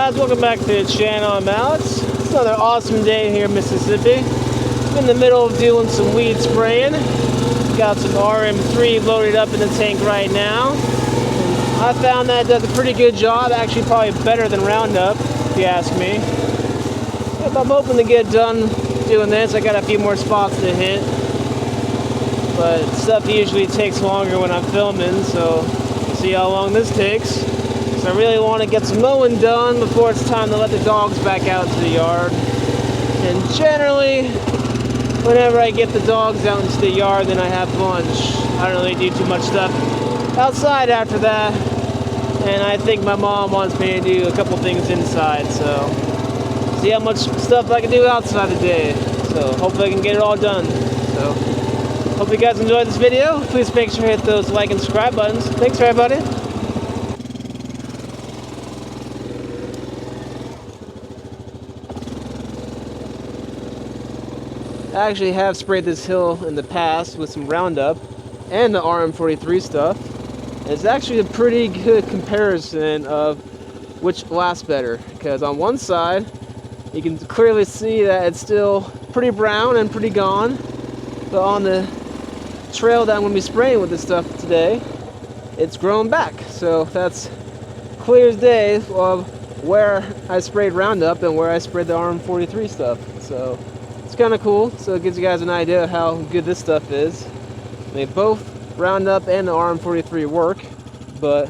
guys, welcome back to the channel. I'm Alex. It's another awesome day here in Mississippi. I'm in the middle of doing some weed spraying. Got some RM3 loaded up in the tank right now. And I found that it does a pretty good job, actually probably better than Roundup, if you ask me. If I'm hoping to get done doing this, I got a few more spots to hit. But stuff usually takes longer when I'm filming, so we'll see how long this takes. So I really want to get some mowing done before it's time to let the dogs back out to the yard. And generally, whenever I get the dogs out into the yard, then I have lunch. I don't really do too much stuff outside after that. And I think my mom wants me to do a couple things inside, so see how much stuff I can do outside today. So hopefully I can get it all done. So hope you guys enjoyed this video. Please make sure to hit those like and subscribe buttons. Thanks everybody. I actually have sprayed this hill in the past with some Roundup and the RM43 stuff. And it's actually a pretty good comparison of which lasts better, because on one side you can clearly see that it's still pretty brown and pretty gone, but on the trail that I'm going to be spraying with this stuff today, it's grown back. So that's clear as day of where I sprayed Roundup and where I sprayed the RM43 stuff. So it's kind of cool. So it gives you guys an idea of how good this stuff is. I mean, both Roundup and the RM43 work, but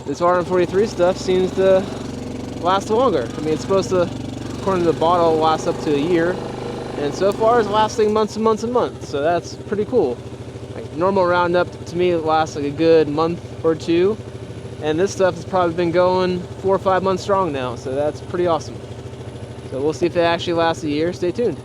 this RM43 stuff seems to last longer. I mean, it's supposed to, according to the bottle, last up to a year, and so far it's lasting months and months and months. So that's pretty cool. Like, normal Roundup to me lasts like a good month or two, and this stuff has probably been going 4 or 5 months strong now. So that's pretty awesome. So we'll see if it actually lasts a year. Stay tuned.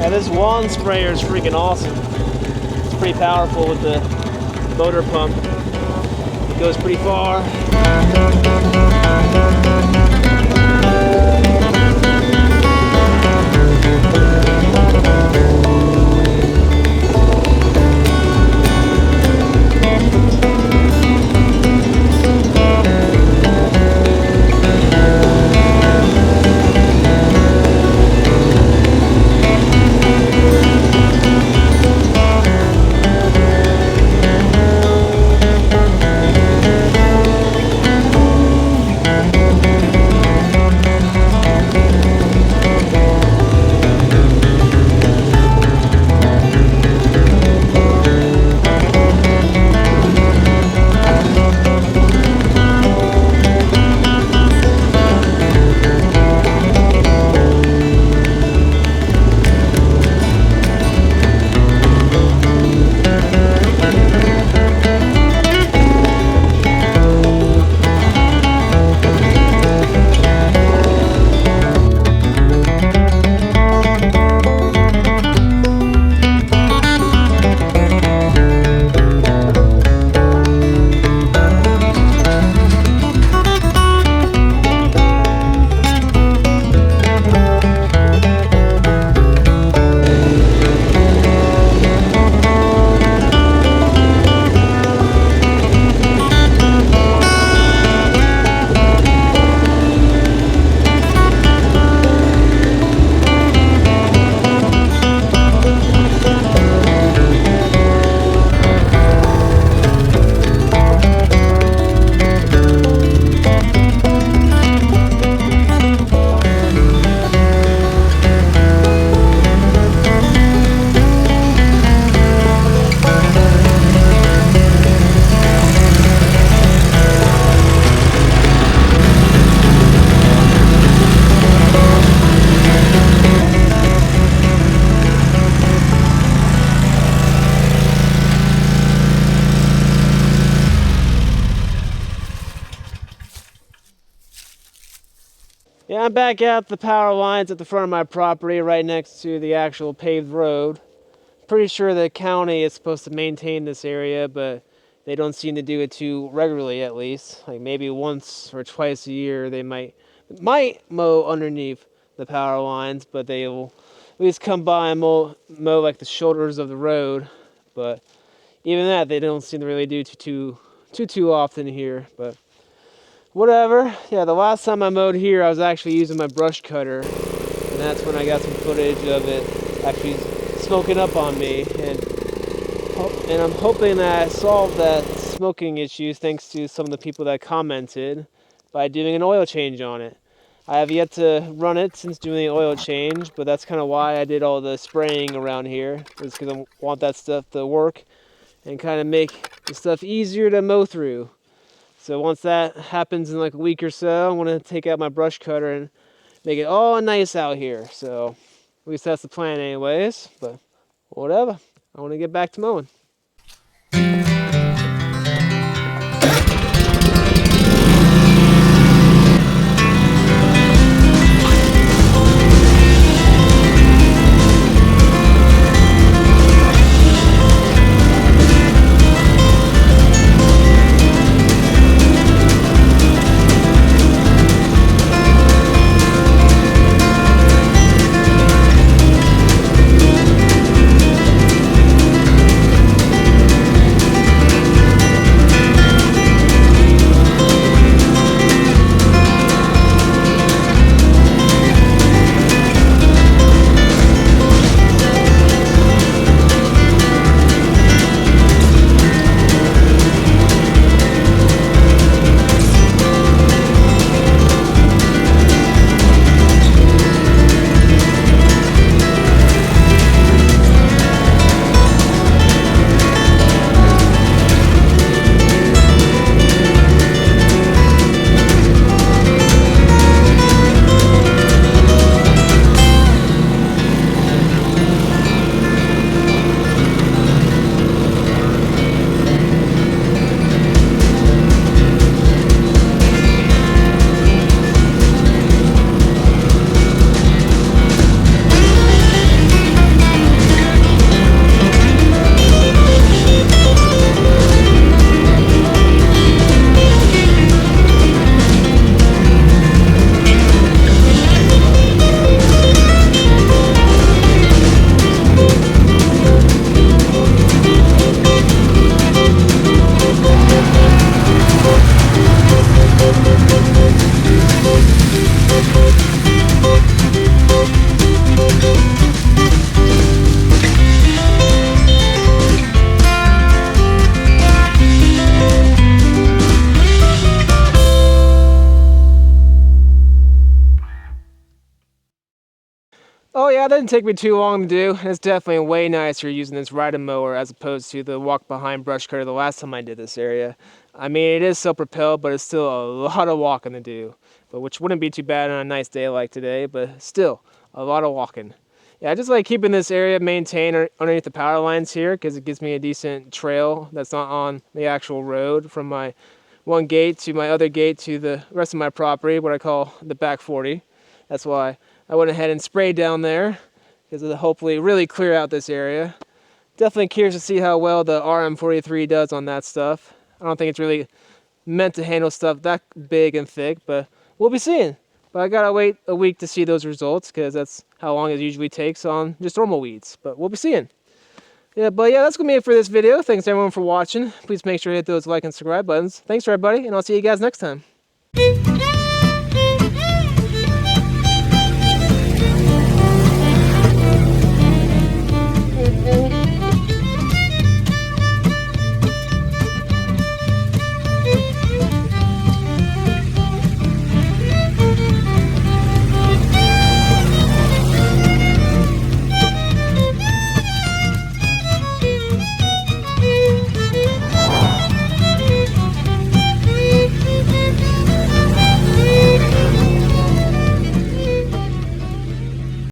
This lawn sprayer is freaking awesome. It's pretty powerful with the motor pump. It goes pretty far. Yeah, I'm back at the power lines at the front of my property, right next to the actual paved road. Pretty sure the county is supposed to maintain this area, but they don't seem to do it too regularly, at least. Like maybe once or twice a year they might mow underneath the power lines, but they will at least come by and mow like the shoulders of the road. But even that they don't seem to really do too often here. But whatever. Yeah, the last time I mowed here, I was actually using my brush cutter, and that's when I got some footage of it actually smoking up on me. And I'm hoping that I solved that smoking issue thanks to some of the people that commented by doing an oil change on it. I have yet to run it since doing the oil change, but that's kind of why I did all the spraying around here, is because I want that stuff to work and kind of make the stuff easier to mow through. So once that happens in like a week or so, I'm going to take out my brush cutter and make it all nice out here. So at least that's the plan anyways, but whatever. I want to get back to mowing. Oh yeah, that didn't take me too long to do. It's definitely way nicer using this riding mower as opposed to the walk behind brush cutter the last time I did this area. I mean, it is self-propelled, but it's still a lot of walking to do, but which wouldn't be too bad on a nice day like today, but still a lot of walking. Yeah, I just like keeping this area maintained underneath the power lines here because it gives me a decent trail that's not on the actual road from my one gate to my other gate to the rest of my property, what I call the back 40. That's why I went ahead and sprayed down there because it'll hopefully really clear out this area. Definitely curious to see how well the RM43 does on that stuff. I don't think it's really meant to handle stuff that big and thick, but we'll be seeing. But I gotta wait a week to see those results because that's how long it usually takes on just normal weeds. But we'll be seeing. Yeah, but yeah, that's gonna be it for this video. Thanks everyone for watching. Please make sure to hit those like and subscribe buttons. Thanks everybody, and I'll see you guys next time.